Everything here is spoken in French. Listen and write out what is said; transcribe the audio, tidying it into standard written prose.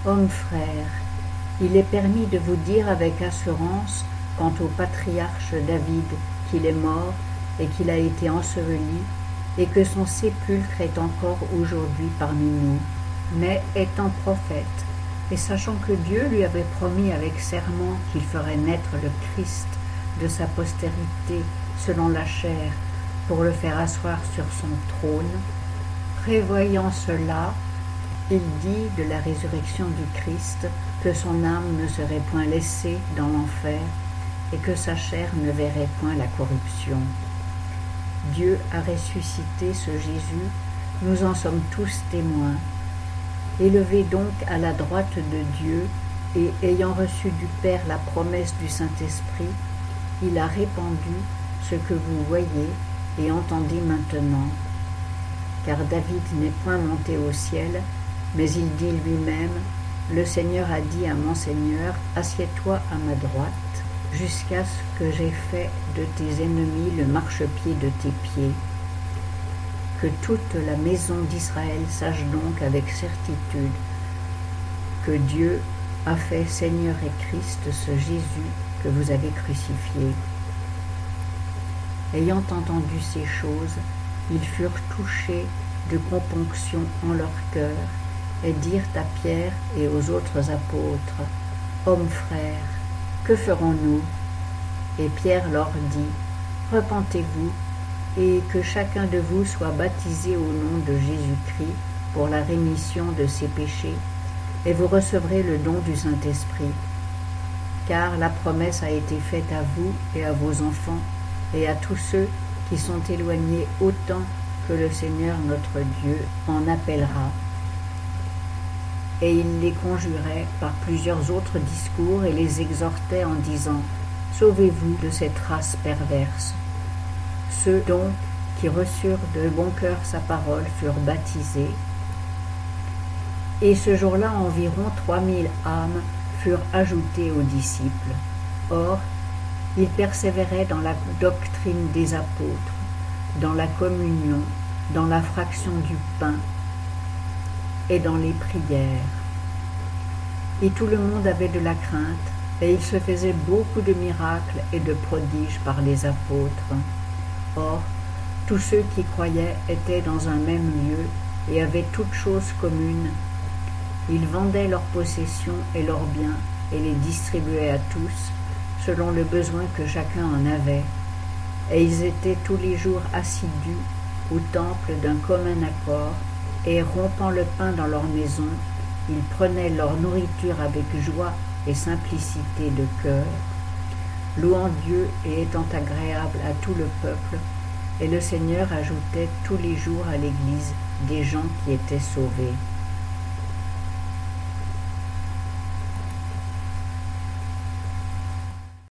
Hommes frères, il est permis de vous dire avec assurance quant au patriarche David qu'il est mort et qu'il a été enseveli et que son sépulcre est encore aujourd'hui parmi nous. Mais étant prophète, et sachant que Dieu lui avait promis avec serment qu'il ferait naître le Christ de sa postérité selon la chair pour le faire asseoir sur son trône, prévoyant cela, il dit de la résurrection du Christ que son âme ne serait point laissée dans l'enfer et que sa chair ne verrait point la corruption. Dieu a ressuscité ce Jésus, nous en sommes tous témoins. Élevé donc à la droite de Dieu et ayant reçu du Père la promesse du Saint-Esprit, il a répandu ce que vous voyez et entendez maintenant. Car David n'est point monté au ciel, mais il dit lui-même, « Le Seigneur a dit à mon Seigneur, assieds-toi à ma droite, jusqu'à ce que j'aie fait de tes ennemis le marchepied de tes pieds. » Que toute la maison d'Israël sache donc avec certitude que Dieu a fait Seigneur et Christ ce Jésus que vous avez crucifié. Ayant entendu ces choses, ils furent touchés de componction en leur cœur et dirent à Pierre et aux autres apôtres, « Hommes frères, que ferons-nous » Et Pierre leur dit, « Repentez-vous et que chacun de vous soit baptisé au nom de Jésus-Christ pour la rémission de ses péchés, et vous recevrez le don du Saint-Esprit. Car la promesse a été faite à vous et à vos enfants, et à tous ceux qui sont éloignés autant que le Seigneur notre Dieu en appellera. » Et il les conjurait par plusieurs autres discours et les exhortait en disant, « Sauvez-vous de cette race perverse. » Ceux donc qui reçurent de bon cœur sa parole furent baptisés. Et ce jour-là, environ 3000 âmes furent ajoutées aux disciples. Or, ils persévéraient dans la doctrine des apôtres, dans la communion, dans la fraction du pain et dans les prières. Et tout le monde avait de la crainte, et il se faisait beaucoup de miracles et de prodiges par les apôtres. Or, tous ceux qui croyaient étaient dans un même lieu et avaient toutes choses communes. Ils vendaient leurs possessions et leurs biens et les distribuaient à tous, selon le besoin que chacun en avait. Et ils étaient tous les jours assidus au temple d'un commun accord, et rompant le pain dans leur maison, ils prenaient leur nourriture avec joie et simplicité de cœur, louant Dieu et étant agréable à tout le peuple, et le Seigneur ajoutait tous les jours à l'Église des gens qui étaient sauvés.